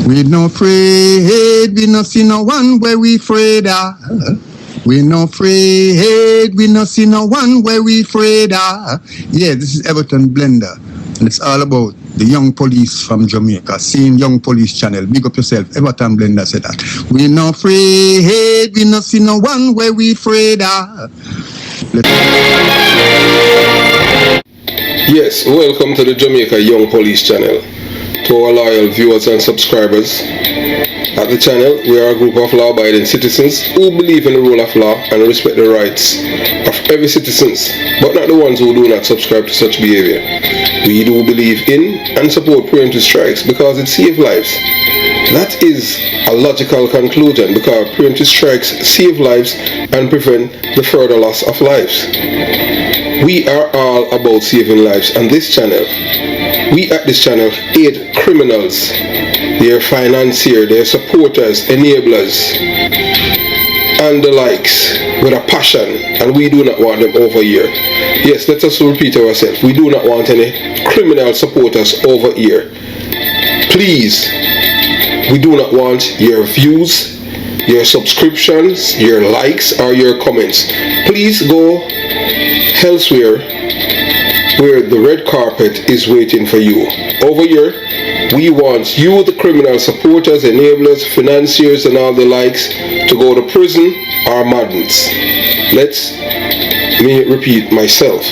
We no afraid, we no see no one where we afraid of. We no afraid, we no see no one where we afraid of. Yeah, this is Everton Blender. And it's all about the young police from Jamaica, seeing Young Police Channel. Big up yourself, Everton Blender said that. We no afraid, we no see no one where we afraid of. Yes, welcome to the Jamaica Young Police Channel. To our loyal viewers and subscribers, at the channel we are a group of law-abiding citizens who believe in the rule of law and respect the rights of every citizen, but not the ones who do not subscribe to such behavior. We do believe in and support preemptive strikes because it saves lives. That is a logical conclusion because preemptive strikes save lives and prevent the further loss of lives. We are all about saving lives on this channel. We at this channel aid criminals, their financiers, their supporters, enablers, and the likes with a passion, and we do not want them over here. Yes, let us repeat ourselves. We do not want any criminal supporters over here. Please, we do not want your views, your subscriptions, your likes, or your comments. Please go elsewhere where the red carpet is waiting for you. Over here, we want you, the criminal supporters, enablers, financiers, and all the likes, to go to prison or madness. Let me repeat myself.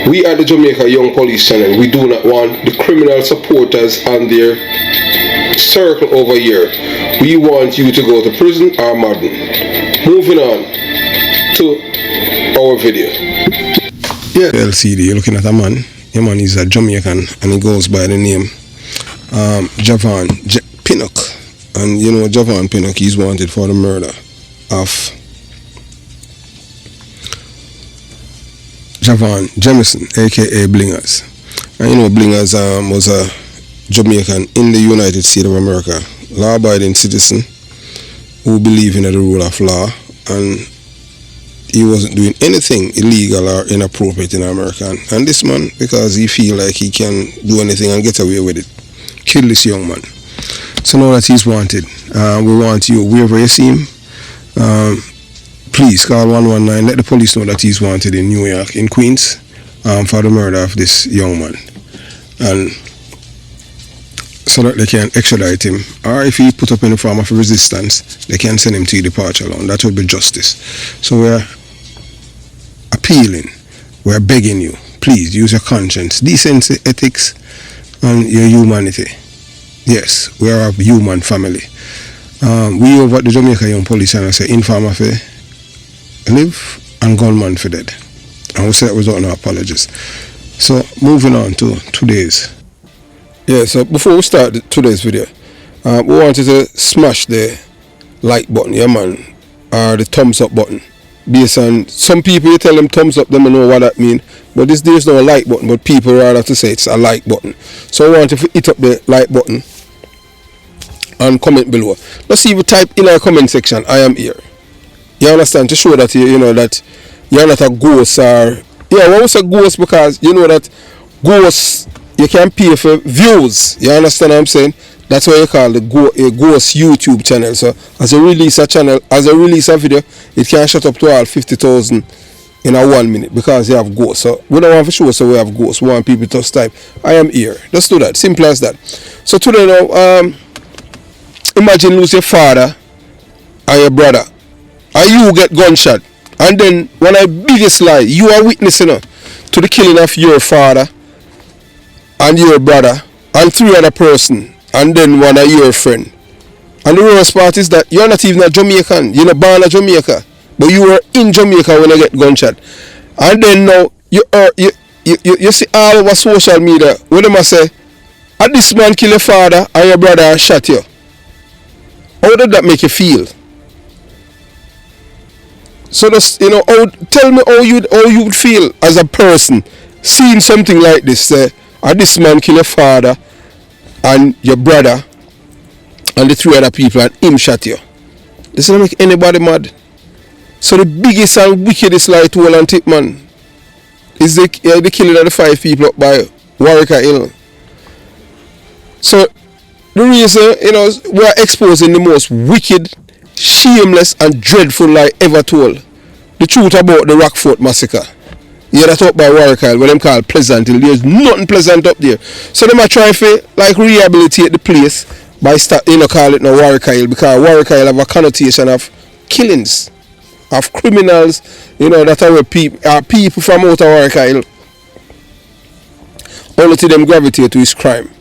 We at the Jamaica Young Police Channel, we do not want the criminal supporters and their circle over here. We want you to go to prison or madden. Moving on to our video. Yeah. LCD, you're looking at a man. Your man is a Jamaican and he goes by the name Javon Pinnock. And you know Javon Pinnock, he's wanted for the murder of Javon Jamison, aka Blingers. And you know Blingers was a Jamaican in the United States of America, law-abiding citizen who believed in the rule of law, and he wasn't doing anything illegal or inappropriate in America. And this man, because he feel like he can do anything and get away with it, killed this young man. So now that he's wanted, we want you, wherever you see him, please call 119, let the police know that he's wanted in New York, in Queens, for the murder of this young man. And so that they can extradite him, or if he put up any form of resistance, they can send him to departure alone. That would be justice. So we're appealing, we're begging you, please use your conscience, decency, ethics, and your humanity. Yes, we are a human family. We over at the Jamaica Young Police Channel say informer for live and gunman for dead. And we say that without no apologies. So moving on to today's. Yeah, so before we start today's video, we wanted to smash the like button, yeah man, or the thumbs up button. Based on some people, you tell them thumbs up, they don't know what that means. But there's no like button, but people rather to say it's a like button. So I want you to hit up the like button and comment below. Let's see if you type in our comment section, I am here. You understand? To show that you know that you're not a ghost or yeah, what was a ghost, because you know that ghosts, you can pay for views. You understand what I'm saying? That's why you call the ghost YouTube channel. So as you release a channel, as you release a video, it can shut up to all 50,000 in a 1 minute because you have ghosts. So we don't want to show so we have ghosts. We want people to type I am here. Let's do that. Simple as that. So today now, imagine lose your father and your brother, and you get gunshot, and then one of the biggest lie, you are witnessing to the killing of your father and your brother and 3 other person, and then one of your friend. And the worst part is that you're not even a Jamaican. You're not born in Jamaica, but you were in Jamaica when you get gunshot. And then now you see all over social media where they must say, "Ah, this man kill your father and your brother and shot you." How did that make you feel? So just, you know, tell me how you would feel as a person seeing something like this. Say, "Ah, this man kill your father and your brother and the 3 other people and him shot you." This doesn't make anybody mad. So the biggest and wickedest lie to all and THICKMAN is the killing of the 5 people up by Warwick Hill. So The reason, we are exposing the most wicked, shameless, and dreadful lie ever told. The truth about the Rockfort massacre. Yeah, that's up by Warwick Isle, what them call Pleasant Hill. There's nothing pleasant up there. So them are trying to rehabilitate the place by call it now Warwick Isle, because Warwick Isle have a connotation of killings, of criminals, that are people from out of Warwick Isle. Only to them gravitate to his crime.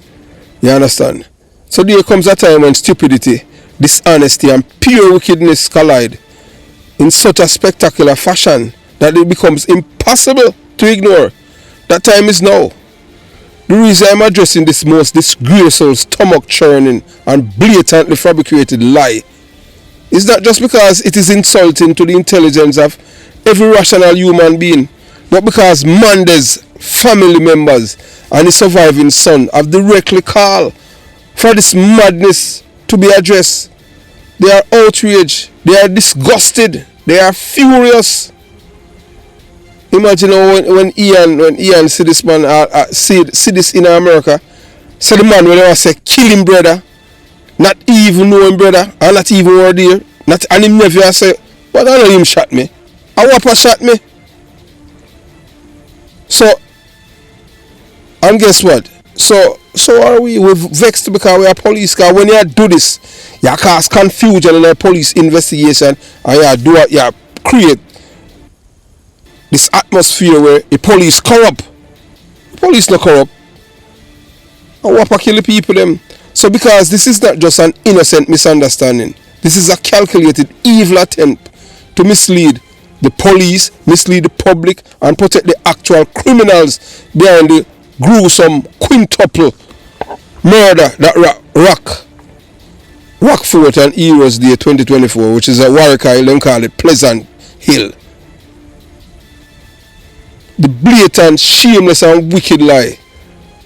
You understand? So there comes a time when stupidity, dishonesty, and pure wickedness collide in such a spectacular fashion that it becomes impossible to ignore. That time is now. The reason I'm addressing this most disgraceful, stomach-churning, and blatantly fabricated lie is not just because it is insulting to the intelligence of every rational human being, but because Mandez family members and his surviving son have directly called for this madness to be addressed. They are outraged, they are disgusted, they are furious. Imagine when Ian see this man, see this in America, so the man when they say kill him brother, not even know him brother, and not even were there, and him never say, what I know him shot me, a whopper shot me. So, and guess what? So are we're vexed because we are police, because when you do this, you cause confusion in a police investigation, and you create this atmosphere where the police corrupt. The police not corrupt. And what kill the people them? So because this is not just an innocent misunderstanding, this is a calculated evil attempt to mislead the police, mislead the public, and protect the actual criminals behind the gruesome quintuple murder that Rockfort and Heroes Day 2024, which is a Warwick Isle, them call it Pleasant Hill. The blatant, shameless, and wicked lie.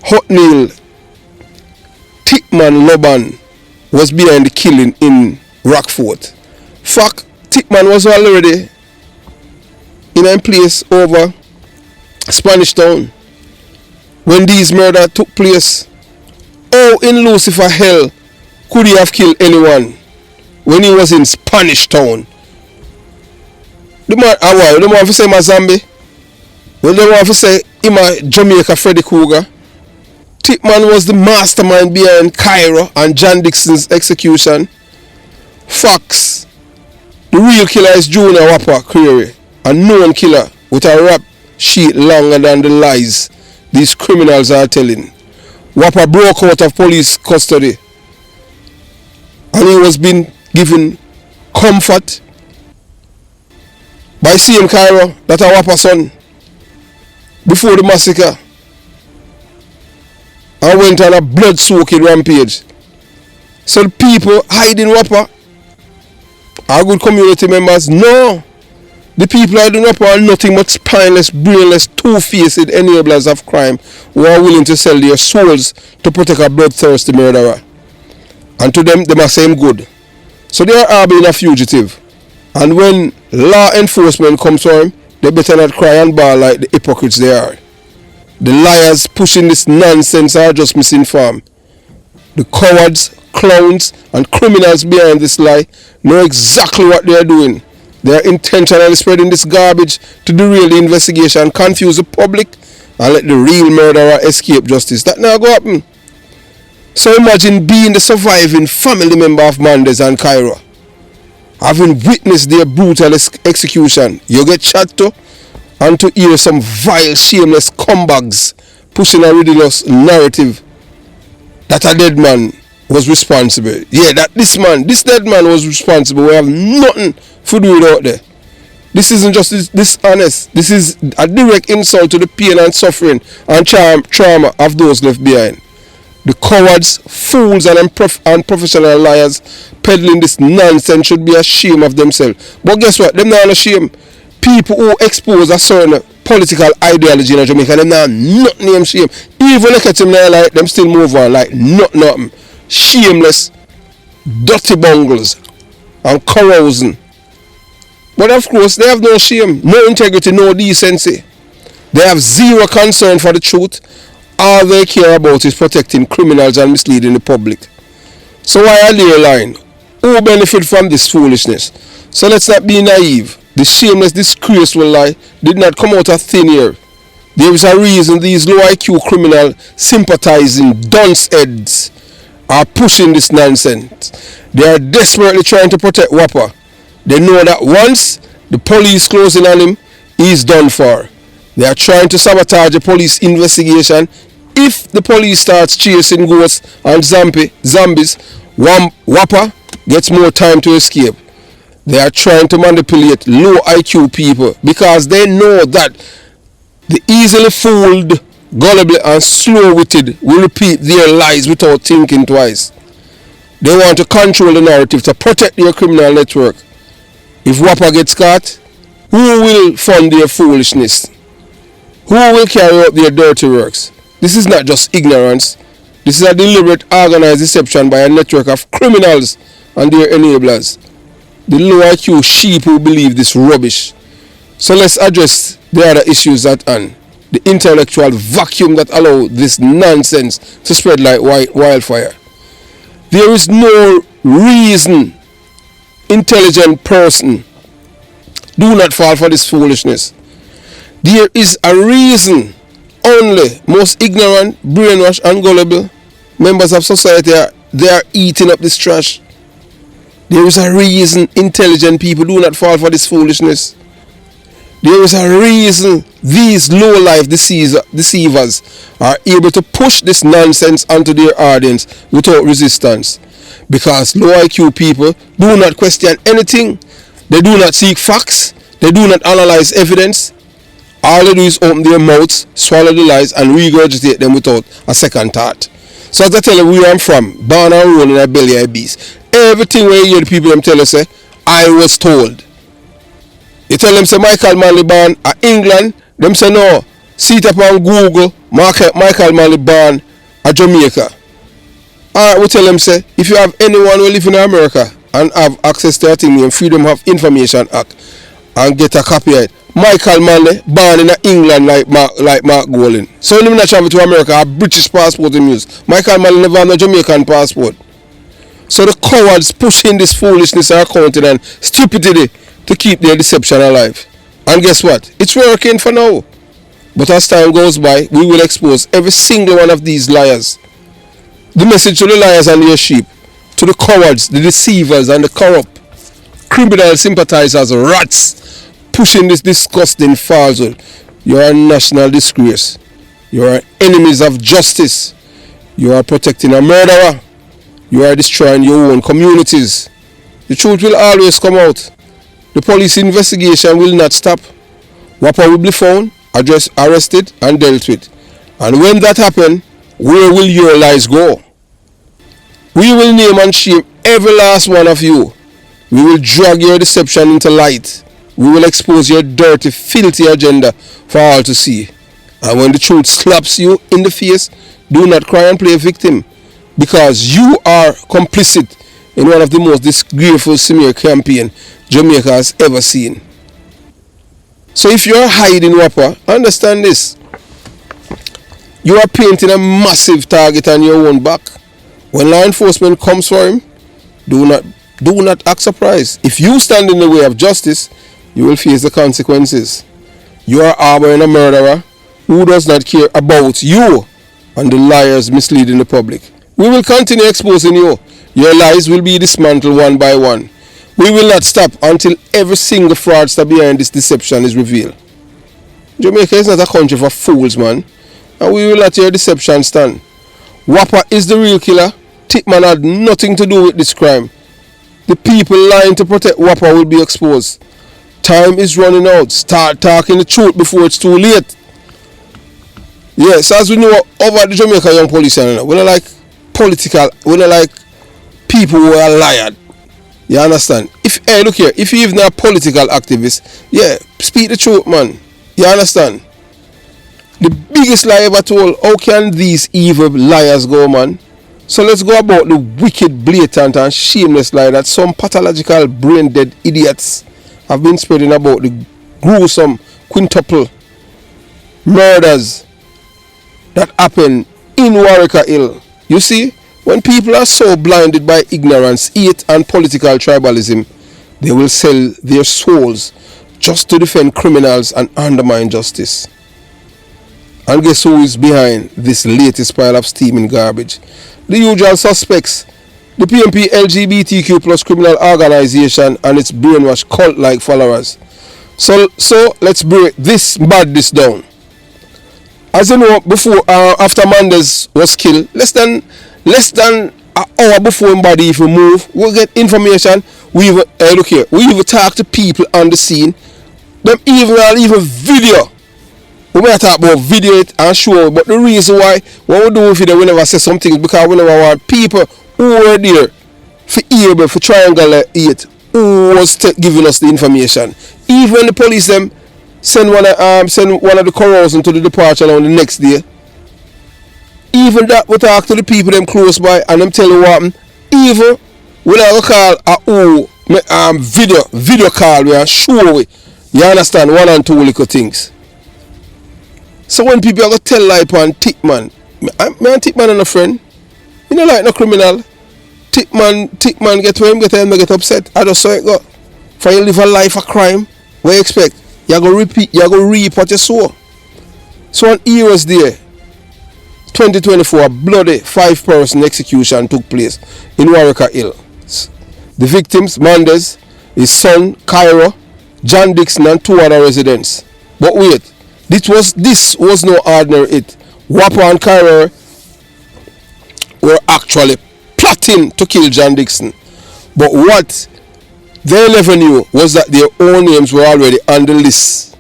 Hotnail THICKMAN Loban was behind the killing in Rockfort. Fact, THICKMAN was already in a place over Spanish Town when these murders took place. How in Lucifer hell could he have killed anyone when he was in Spanish Town? The man, the man to say Mazambi. Well, they want to say him a Jamaica Freddy Krueger. THICKMAN was the mastermind behind Cairo and John Dixon's execution. Facts. The real killer is Junior Wapper Creary, a known killer with a rap sheet longer than the lies these criminals are telling. Wapper broke out of police custody and he was being given comfort by CM Cairo, that a Wapper son, before the massacre, and went on a blood-soaking rampage. So the people hiding Wapper are good community members? No. The people hiding Wapper are nothing but spineless, brainless, two-faced enablers of crime who are willing to sell their souls to protect a bloodthirsty murderer. And to them, they must say him good. So they are being a fugitive. And when law enforcement comes for him, they better not cry and bawl like the hypocrites they are. The liars pushing this nonsense are just misinformed. The cowards, clowns, and criminals behind this lie know exactly what they are doing. They are intentionally spreading this garbage to derail the investigation, confuse the public, and let the real murderer escape justice. That now go happen. So imagine being the surviving family member of Mandez and Cairo, having witnessed their brutal execution. You get shot to, and to hear some vile, shameless scumbags pushing a ridiculous narrative that a dead man was responsible. Yeah, that this dead man was responsible. We have nothing to do without there. This isn't just dishonest. This is a direct insult to the pain and suffering and trauma of those left behind. The cowards, fools, and unprofessional liars peddling this nonsense should be ashamed of themselves. But guess what? Them not ashamed. People who expose a certain political ideology in Jamaica, them not nothing shame. Even look at them now like them still move on like nothing. Shameless, dirty bungles, and carousing. But of course, they have no shame, no integrity, no decency. They have zero concern for the truth. All they care about is protecting criminals and misleading the public. So why are they lying? Who benefit from this foolishness? So let's not be naive. The shameless, disgraceful lie did not come out of thin air. There is a reason these low IQ criminal sympathizing dunce heads are pushing this nonsense. They are desperately trying to protect Whopper. They know that once the police closing on him, he's done for. They are trying to sabotage the police investigation. If the police starts chasing ghosts and zombies, Whopper gets more time to escape. They are trying to manipulate low IQ people because they know that the easily fooled, gullible and slow-witted will repeat their lies without thinking twice. They want to control the narrative to protect their criminal network. If Whopper gets caught, who will fund their foolishness? Who will carry out their dirty works? This is not just ignorance. This is a deliberate, organized deception by a network of criminals and their enablers. The low IQ sheep who believe this rubbish. So let's address the other issues at hand. The intellectual vacuum that allows this nonsense to spread like wildfire. There is no reason, intelligent person, do not fall for this foolishness. There is a reason only most ignorant, brainwashed and gullible members of society they are eating up this trash. There is a reason intelligent people do not fall for this foolishness. There is a reason these low-life deceivers are able to push this nonsense onto their audience without resistance. Because low IQ people do not question anything. They do not seek facts. They do not analyze evidence. All they do is open their mouths, swallow the lies, and regurgitate them without a second thought. So as I tell you where I'm from, born and roll in a belly of beast. Everything where you hear the people them tell us, say, I was told. You tell them say Michael Manley born at England, them say no. See it up on Google, Michael Manley born at Jamaica. Alright, we tell them say, if you have anyone who live in America and have access to a thing in Freedom of Information Act and get a copy of it, Michael Manley born in England like Mark Golding. So when you not travel to America, a British passport in use. Michael Manley never have a Jamaican passport. So the cowards pushing this foolishness are counted and stupidity to keep their deception alive. And guess what? It's working for now. But as time goes by, we will expose every single one of these liars. The message to the liars and their sheep, to the cowards, the deceivers and the corrupt, criminal sympathizers, rats, pushing this disgusting falsehood. You are a national disgrace. You are enemies of justice. You are protecting a murderer. You are destroying your own communities. The truth will always come out. The police investigation will not stop. Whopper will be found, arrested and dealt with. And when that happens, where will your lies go? We will name and shame every last one of you. We will drag your deception into light. We will expose your dirty, filthy agenda for all to see. And when the truth slaps you in the face, do not cry and play victim. Because you are complicit in one of the most disgraceful smear campaign Jamaica has ever seen. So if you are hiding Whopper, understand this. You are painting a massive target on your own back. When law enforcement comes for him, do not act surprised. If you stand in the way of justice, you will face the consequences. You are harboring a murderer who does not care about you and the liars misleading the public. We will continue exposing you. Your lies will be dismantled one by one. We will not stop until every single fraudster behind this deception is revealed. Jamaica is not a country for fools, man. And we will let your deception stand. Whopper is the real killer. THICKMAN had nothing to do with this crime. The people lying to protect Whopper will be exposed. Time is running out. Start talking the truth before it's too late. Yes, as we know over the Jamaica Young Police Channel, we don't like political, we don't like people who are liars. You understand? Hey, look here, if you're even a political activist, yeah, speak the truth, man. You understand? The biggest lie ever told, how can these evil liars go, man? So let's go about the wicked, blatant and shameless lie that some pathological, brain-dead idiots have been spreading about the gruesome quintuple murders that happened in Warwick Hill. You see, When people are so blinded by ignorance, hate, and political tribalism, they will sell their souls just to defend criminals and undermine justice. And guess who is behind this latest pile of steaming garbage? The usual suspects. The PMP LGBTQ plus criminal organization and its brainwashed cult-like followers. So let's break this badness down. As you know, after Mandez was killed, less than an hour before his body even move, we'll get information. We even talk to people on the scene. Them even video. We might talk about video it and show it, but the reason why when we do video we never say something is because we never want people who were there for able for triangulate who was giving us the information. Even the police them send one of the corals into the departure on the next day. Even that we talk to the people them close by and them tell you what happened. Even we never call a video call we and show we. You understand one and two little things. So when people are going to tell lie upon THICKMAN, me and THICKMAN and a friend, you know like no criminal. THICKMAN get where him get upset. I just saw it go. For you live a life of crime, what you expect? You go reap what you sow. So on years there, 2024, a bloody 5-person execution took place in Warwick Hill. The victims, Mandez, his son, Cairo, John Dixon and 2 other residents. But wait, this was no ordinary hit. Whopper and Cairo were actually plotting to kill John Dixon. But what they never knew was that their own names were already on the list,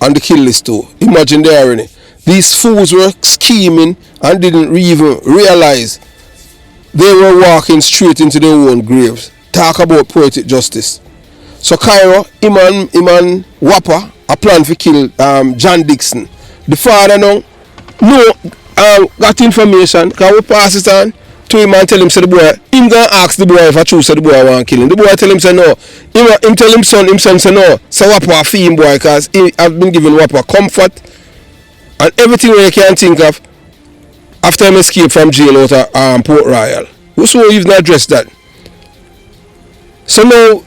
on the kill list too. Imagine the irony. These fools were scheming and didn't even realize they were walking straight into their own graves. Talk about poetic justice. So Cairo, Iman Whopper, a plan to kill John Dixon. The father now got information, because we pass it on to him and tell him, say the boy, him gonna ask the boy if I choose, say the boy want to kill him. The boy tell him, say no. Him tell him son say no. So Whopper fee him boy, because he have been giving Whopper comfort and everything you can think of after him escape from jail out of Port Royal. So you've not addressed that. So now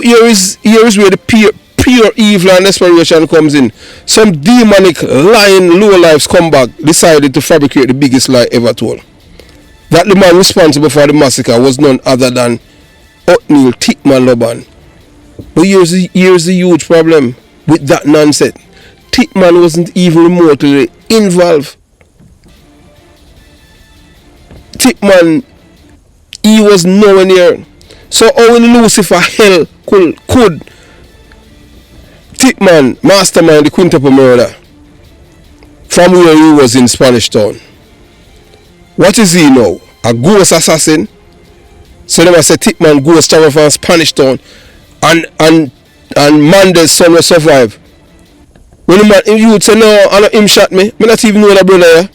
here is where the pure evil and desperation comes in. Some demonic lying lowlifes come back, decided to fabricate the biggest lie ever told. That the man responsible for the massacre was none other than Othniel THICKMAN Loban. But here's the huge problem with that nonsense. THICKMAN wasn't even remotely involved. THICKMAN, he was nowhere near. So how in Lucifer hell could THICKMAN mastermind the quintuple murder from where he was in Spanish Town? What is he now? A ghost assassin? So they must say THICKMAN ghost travel from Spanish Town and Mandez's son will survive. When the man, you would say no, I know him shot me. I not even know that brother here.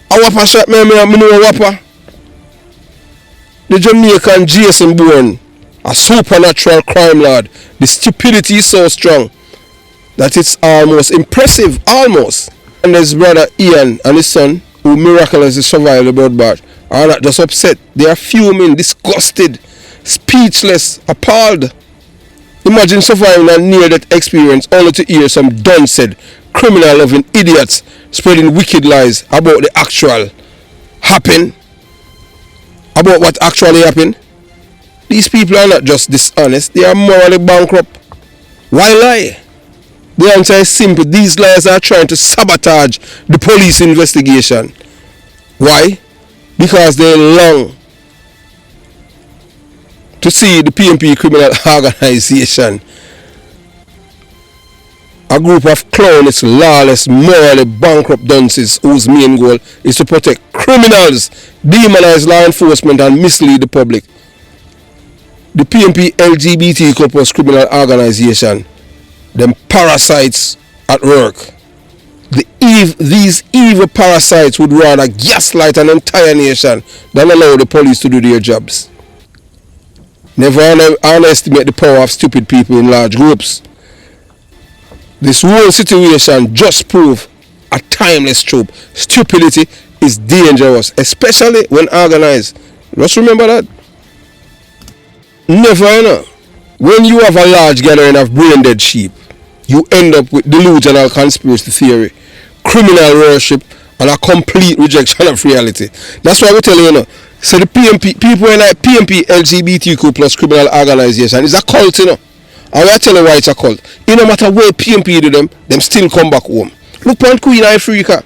A Whopper shot me, I know a Whopper. The Jamaican Jason Bourne, a supernatural crime lord. The stupidity is so strong that it's almost impressive, almost. And his brother Ian and his son, who miraculously survived the bloodbath, are not just upset. They are fuming, disgusted, speechless, appalled. Imagine surviving a near-death experience only to hear some done-said, criminal-loving idiots spreading wicked lies about the actual happen. About what actually happened. These people are not just dishonest, they are morally bankrupt. Why lie? The answer is simple. These lies are trying to sabotage the police investigation. Why? Because they long to see the PMP criminal organization, a group of clownish, lawless, morally bankrupt dunces whose main goal is to protect criminals, demonize law enforcement and mislead the public. The PMP LGBT plus criminal organization, them parasites at work. These evil parasites would rather gaslight an entire nation than allow the police to do their jobs. Never underestimate the power of stupid people in large groups. This whole situation just proves a timeless trope. Stupidity is dangerous, especially when organized. Just remember that. Never, you know. When you have a large gathering of brain-dead sheep, you end up with delusional conspiracy theory, criminal worship, and a complete rejection of reality. That's why we tell you, so the PMP, people in like PMP, LGBTQ plus criminal organization is a cult, And I tell you why it's a cult. No matter where PMP do them still come back home. Look on Queen Africa.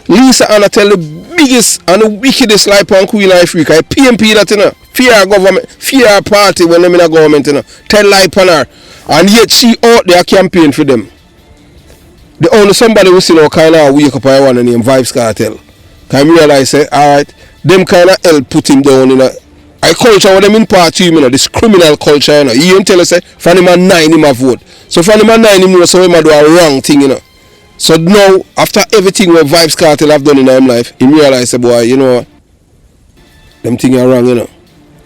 Lisa Anna tell the biggest and the wickedest lie on Queen Africa. PMP that, fear government, fear party when them in a government, tell lie on her. And yet she out there campaign for them. The only somebody we see now kind of wake up I want to name Vibes Cartel. Can you realize, say, alright, them kind of help put him down in a culture with them in party, this criminal culture, You even tell us, say, for him a 9 him a vote. So for him a 9 him know so him a do a wrong thing, So now, after everything what Vibes Cartel have done in his life, he realize, say, boy, you know what? Them things are wrong,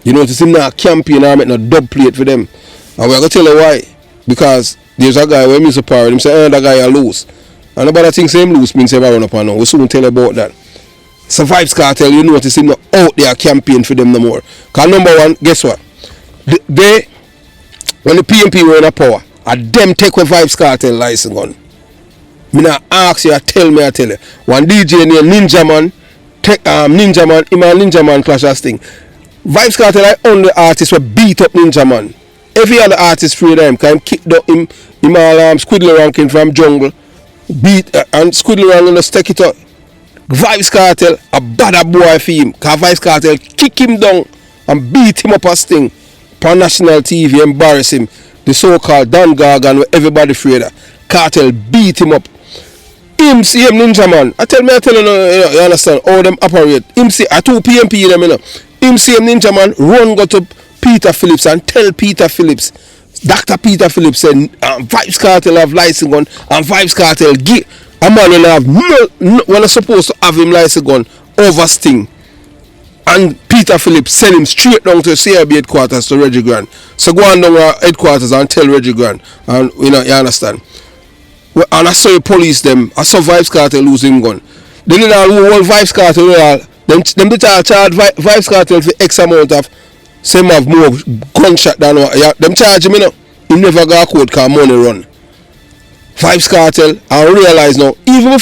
You notice him not campaign or make no dub plate for them. And we're going to tell you why. Because there's a guy when he's a parrot, him say, that guy a lose. And nobody thinks him lose means ever run up and down. We'll soon tell you about that. So Vibes Cartel, you notice him not out there campaign for them no more. Because number one, guess what? They, when the PMP were in a power, and them take with Vibes Cartel license gun. Me not ask you, I tell you. One DJ named Ninja Man, Ninja Man, him and Ninja Man clash that thing. Vibes Cartel are only artists who beat up Ninja Man. Every other artist free them can kick him all squiddle ranking from jungle, beat and squiddle around and stick it up. Vibes Cartel a bad boy for him. Cause Vibes Cartel kick him down and beat him up a sting on national TV, embarrass him. The so-called Dan Gargan where everybody afraid of. Cartel beat him up. Him see him Ninja Man. I tell you, you understand how them operate. Him see a 2 PMP them, Him see him Ninja Man run go to Peter Phillips and tell Peter Phillips, Dr. Peter Phillips said, Vibes Cartel have license gun and Vibes Cartel get a man will have when I'm supposed to have him license gun over Sting. And Peter Phillips send him straight down to CIB headquarters to Reggie Grant. So go on down our headquarters and tell Reggie Grant. And you understand. Well, and I saw the police them, I saw Vibes Cartel lose him gun. Then you know whole Vibes Cartel them they charge Vibes Cartel for X amount of some have more gunshot than them charge him, He never got a code because money run. Vibes Cartel, I realize now, even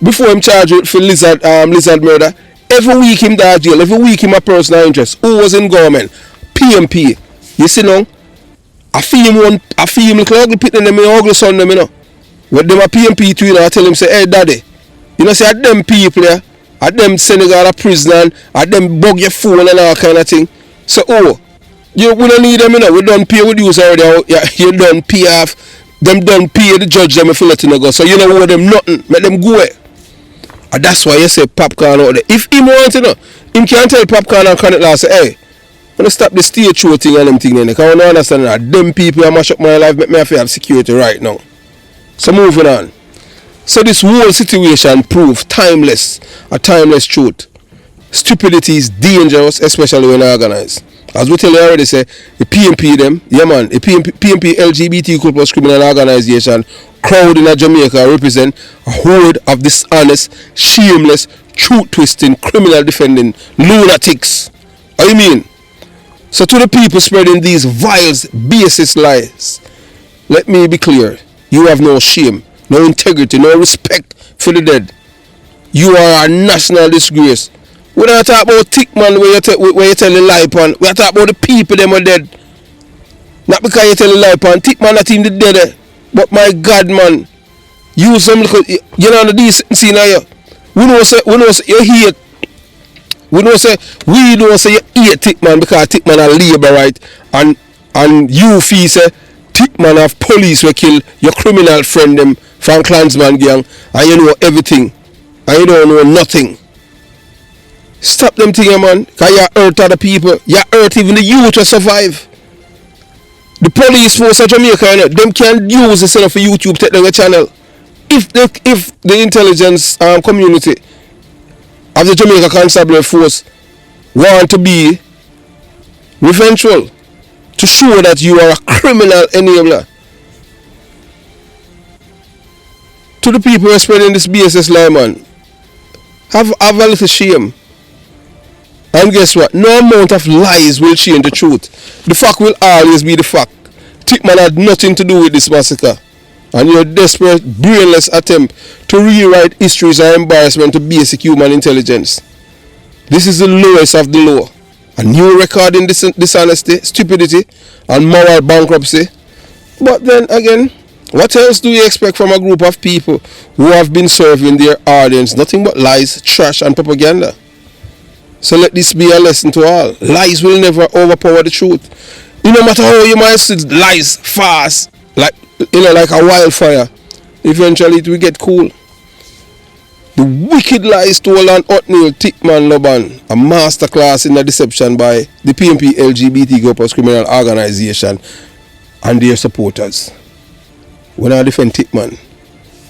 before him charge for Lizard murder, every week him die jail, every week him a personal interest. Who was in government? PMP. You see now? I feel him like ugly pit in them ugly son them, When them a PMP to I tell him say, hey daddy, say at them people there, at them Senegal a prison, at them bug your phone and all kind of thing. So, we don't need them, we don't pay with you already. You don't pay off. Them don't pay the judge them if you let them go. So, you know what them nothing. Let them go. And that's why you say Popcorn out there. If he wants him can't tell Popcorn and Chronic Law, say, hey, I'm going to stop the stage show thing and them thing. Because I don't understand that. Them people who mash up my life make me have security right now. So, moving on. So, this whole situation proves a timeless truth. Stupidity is dangerous, especially when organized. As we tell you already, say the PMP them, the PMP LGBTQ plus criminal organization crowd in Jamaica represent a horde of dishonest, shameless, truth-twisting, criminal defending lunatics. What do you mean? So to the people spreading these vile, baseless lies, let me be clear: you have no shame, no integrity, no respect for the dead. You are a national disgrace. We don't talk about THICKMAN where you tell a lie upon. We talk about the people them are dead. Not because you tell a lie upon. THICKMAN not even the dead. But my God, man, use some little, the decency now. We don't say you hate. We don't say you hate THICKMAN because THICKMAN are labor right. And you feel say THICKMAN have police will kill your criminal friend them from Klansman gang, and you know everything. And you don't know nothing. Stop them things, man, because you hurt other people. You hurt even the youth to survive. The police force of Jamaica, them can't use this for YouTube to take their channel. If the intelligence community of the Jamaica Constabulary Force want to be revengeful, to show that you are a criminal enabler, to the people who are spreading this BSS lie, man, Have a little shame. And guess what? No amount of lies will change the truth. The fact will always be the fact. THICKMAN had nothing to do with this massacre. And your desperate, brainless attempt to rewrite history is an embarrassment to basic human intelligence. This is the lowest of the low. A new record in dishonesty, stupidity, and moral bankruptcy. But then again, what else do you expect from a group of people who have been serving their audience nothing but lies, trash, and propaganda? So let this be a lesson to all. Lies will never overpower the truth. No matter how you might see lies fast, like a wildfire, eventually it will get cool. The wicked lies told on Othniel, THICKMAN, Loban, a masterclass in the deception by the PMP LGBT criminal organization and their supporters. We don't defend THICKMAN.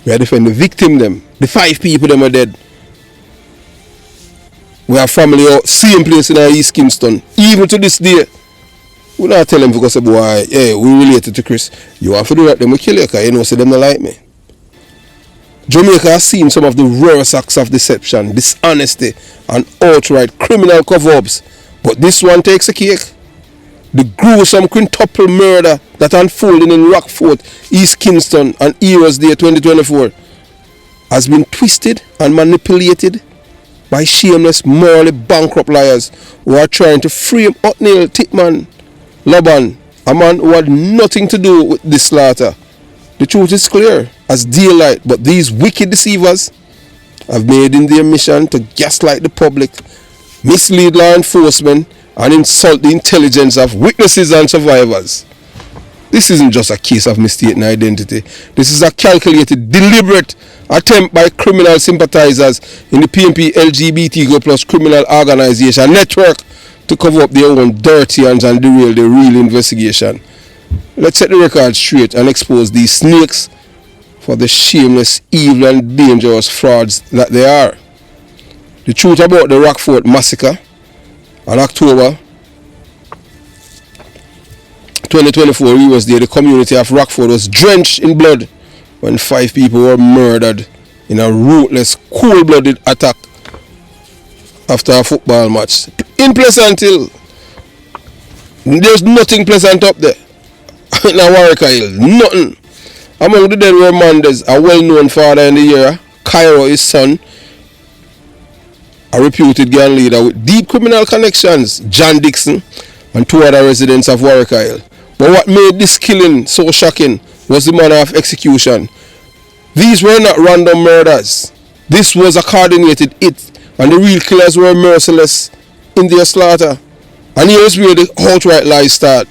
We are defend the victim them. The 5 people them are dead. We have family out, same place in East Kingston. Even to this day, we not tell them because boy, yeah, we related to Chris. You have to do that, them will kill you because you know, so them don't like me. Jamaica has seen some of the rarest acts of deception, dishonesty, and outright criminal cover-ups. But this one takes a cake. The gruesome quintuple murder that unfolded in Rockfort, East Kingston, on Heroes Day 2024 has been twisted and manipulated by shameless, morally bankrupt liars who are trying to frame Othniel, THICKMAN, Loban, a man who had nothing to do with this slaughter. The truth is clear as daylight, but these wicked deceivers have made it their mission to gaslight the public, mislead law enforcement, and insult the intelligence of witnesses and survivors. This isn't just a case of mistaken identity. This is a calculated, deliberate attempt by criminal sympathizers in the PMP LGBTQ+ criminal organization network to cover up their own dirty hands and derail the real investigation. Let's set the record straight and expose these snakes for the shameless, evil, and dangerous frauds that they are. The truth about the Rockfort massacre on October 2024 Heroes Day, the community of Rockfort was drenched in blood when 5 people were murdered in a ruthless, cold-blooded attack after a football match. In Pleasant Hill, there's nothing pleasant up there. In Warwick Hill, nothing. Among the dead were Mandez, a well-known father in the area, Cairo, his son, a reputed gang leader with deep criminal connections, John Dixon, and 2 other residents of Warwick Hill. But what made this killing so shocking was the manner of execution. These were not random murders. This was a coordinated hit, and the real killers were merciless in their slaughter. And here's where the outright lies start.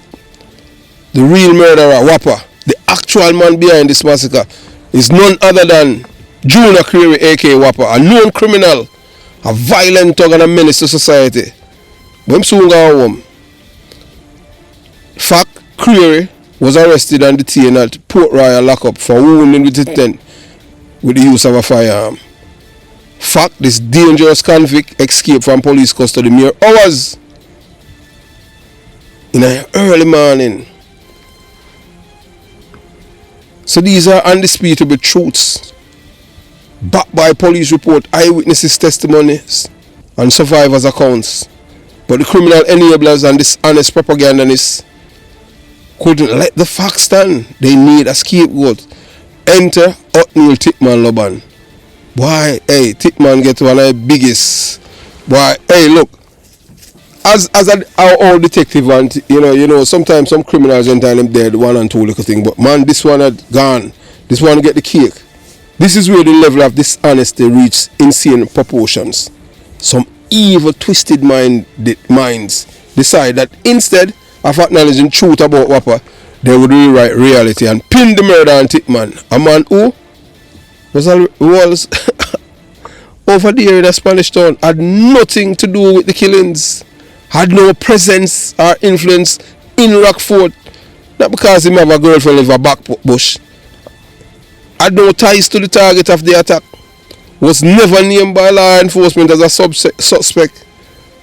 The real murderer, Whopper, the actual man behind this massacre, is none other than Junior Creary, aka Whopper, a known criminal, a violent thug and a menace to society. But him soon go home. Fact, Creary was arrested and detained at Port Royal lockup for wounding with intent with the use of a firearm. Fact, this dangerous convict escaped from police custody mere hours in an early morning. So these are undisputable truths, backed by police report, eyewitnesses' testimonies, and survivors' accounts. But the criminal enablers and dishonest propagandists couldn't let the facts stand. They need a scapegoat. Enter Othniel, THICKMAN, Loban. Boy, hey, THICKMAN get one of the biggest. Boy, hey, look. As our old detective, and you know, sometimes some criminals enter them dead 1 and 2 little thing, but man, this one had gone. This one get the cake. This is where the level of dishonesty reaches insane proportions. Some evil, twisted minds decide that instead of acknowledging truth about Whopper, they would rewrite reality and pin the murder on THICKMAN, a man who was over there in a Spanish town, had nothing to do with the killings, had no presence or influence in Rockfort, not because he have a girlfriend in a back bush, had no ties to the target of the attack, was never named by law enforcement as a suspect.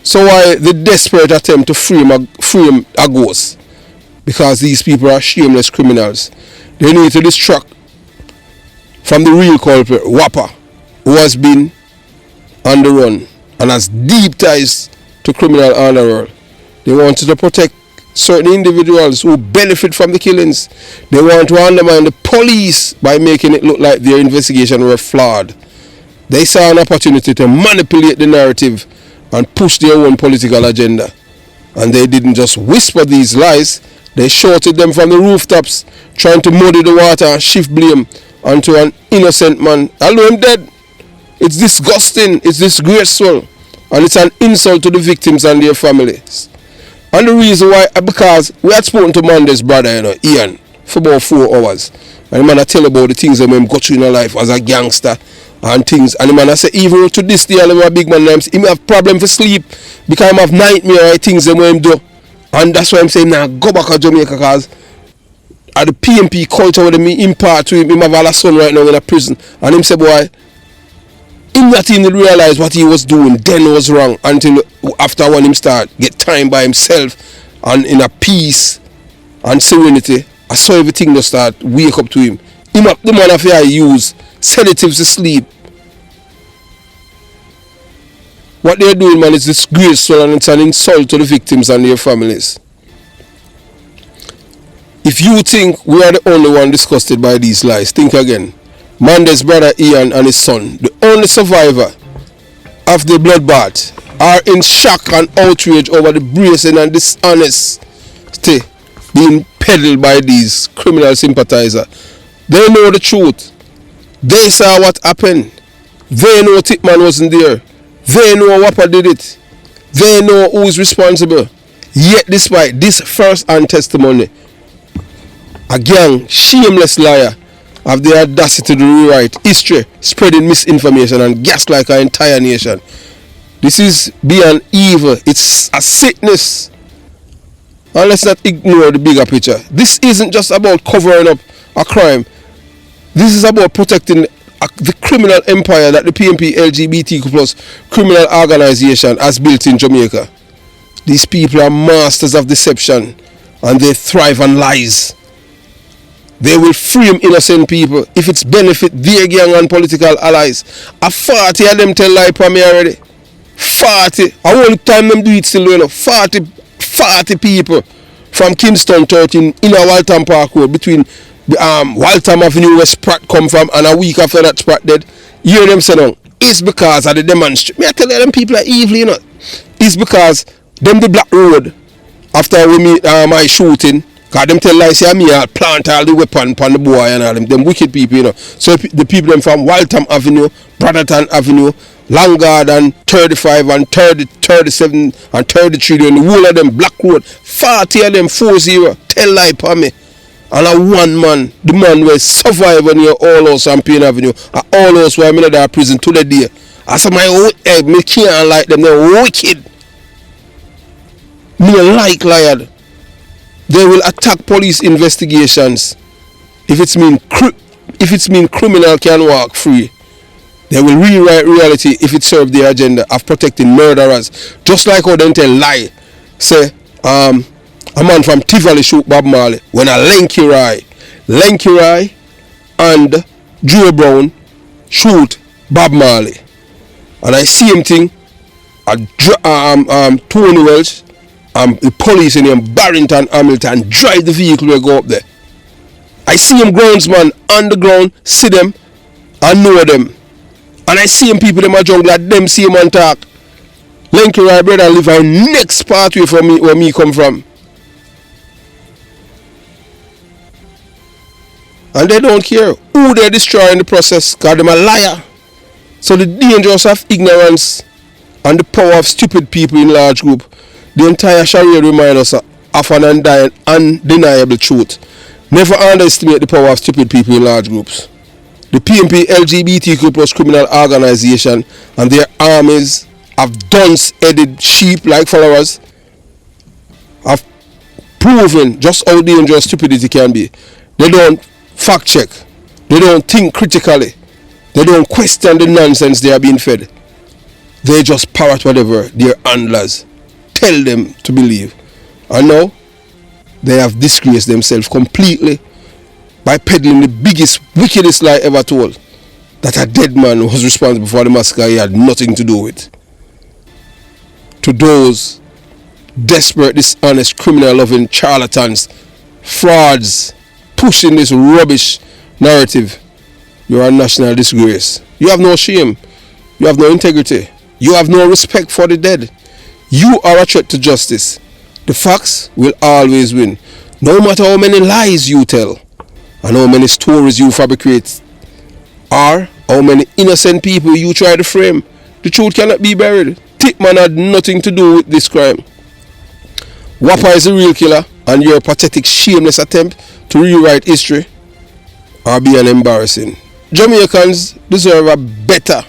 So why the desperate attempt to frame a ghost? Because these people are shameless criminals. They need to distract from the real culprit, Whopper, who has been on the run and has deep ties to criminal underworld. They wanted to protect certain individuals who benefit from the killings. They want to undermine the police by making it look like their investigation were flawed. They saw an opportunity to manipulate the narrative and push their own political agenda. And they didn't just whisper these lies, they shouted them from the rooftops, trying to muddy the water and shift blame onto an innocent man, although him dead. It's disgusting, it's disgraceful, and it's an insult to the victims and their families. And the reason why, because we had spoken to Monday's brother, Ian, for about 4 hours. And the man I tell about the things that him got through in her life as a gangster and things. And the man I say, even to this day, I'm a big man, he may have problem for sleep because he have nightmare things that him do. And that's why I'm saying, now go back to Jamaica, because at the PMP culture where they impart to him, he have a son right now in a prison. And him say, boy, him not even realize what he was doing then was wrong until after when him start get time by himself and in a peace and serenity. I saw everything just start wake up to him. The man of here use sedatives to sleep. What they're doing, man, is disgraceful and it's an insult to the victims and their families. If you think we are the only one disgusted by these lies, think again. Monday's brother Ian and his son, the only survivor of the bloodbath, are in shock and outrage over the brazen and dishonesty being peddled by these criminal sympathizers. They know the truth. They saw what happened. They know THICKMAN wasn't there. They know Wappa did it. They know who's responsible. Yet despite this first-hand testimony, a gang, shameless liar, have the audacity to rewrite history, spreading misinformation and gaslight our entire nation. This is beyond evil. It's a sickness. And let's not ignore the bigger picture. This isn't just about covering up a crime. This is about protecting the criminal empire that the PMP LGBTQ plus criminal organization has built in Jamaica. These people are masters of deception and they thrive on lies. They will frame innocent people if it's benefit their gang and political allies. A 40 of them tell lie for me already. 40. I won't time them do it still, 40 people from Kingston 13 in a Waltham Park Road between Waltham Avenue where Spratt come from, and a week after that Spratt dead. You hear them say no. It's because of the demonstration. Me I tell you, them people are evil, It's because them the Black Road after we meet my shooting. Because them tell lies, me I plant all the weapon upon the boy and all them wicked people, So the people them from Waltham Avenue, Brotherton Avenue, Long Garden, 35 and 30, 37 and 33, and the whole of them Black Road, 40 of them 40, tell lie for me. And a one man, the man will survive near All House and Payne Avenue, and All House where I'm in that prison to the day. I said, me can't like them, they're wicked. Me like liar. They will attack police investigations if it's mean criminal can walk free. They will rewrite reality if it serves their agenda of protecting murderers. Just like how they tell lie. Say, a man from Tivoli shoot Bob Marley when a Lenky Rai and Joe Brown shoot Bob Marley. And I see him thing Tony Welch, the police in him, Barrington, Hamilton, drive the vehicle and go up there. I see him groundsman on the ground, see them, and know them. And I see him people in my jungle, like them see him and talk. Lenky Rai brother live a next pathway from me, where me come from. And they don't care who they destroy in the process, because they're a liar. So the dangers of ignorance and the power of stupid people in large group, the entire Sharia reminds us of an undeniable truth. Never underestimate the power of stupid people in large groups. The PMP LGBTQ plus criminal organization and their armies of dunce-headed sheep like followers have proven just how dangerous stupidity can be. They don't fact check. They don't think critically. They don't question the nonsense they are being fed. They just parrot whatever their handlers tell them to believe. And now they have disgraced themselves completely by peddling the biggest, wickedest lie ever told. that a dead man was responsible for the massacre he had nothing to do with. To those desperate, dishonest, criminal-loving charlatans, frauds, pushing this rubbish narrative, you are a national disgrace. You have no shame. You have no integrity. You have no respect for the dead. You are a threat to justice. The facts will always win. No matter how many lies you tell and how many stories you fabricate or how many innocent people you try to frame, the truth cannot be buried. THICKMAN had nothing to do with this crime. Whopper is the real killer, and your pathetic, shameless attempt to rewrite history are beyond embarrassing. Jamaicans deserve a better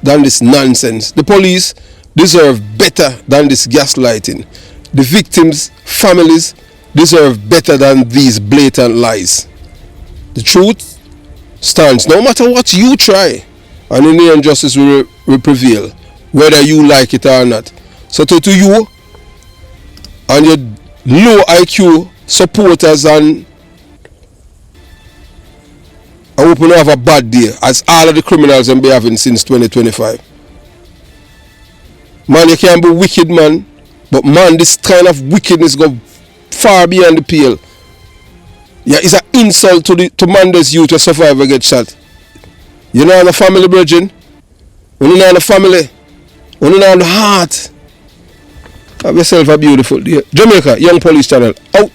than this nonsense. The police deserve better than this gaslighting. The victims' families deserve better than these blatant lies. The truth stands no matter what you try, and in the end justice will prevail, whether you like it or not. So to you and your low IQ supporters, and I hope you have a bad day, as all of the criminals have been having since 2025. Man, you can't be wicked, man, but man, this kind of wickedness go far beyond the pale. Yeah, it's an insult to Mondays youth to survive get shot. You know the family, brethren. You know the family. You know the heart. Have yourself a beautiful day. Jamaica Young Police Channel out.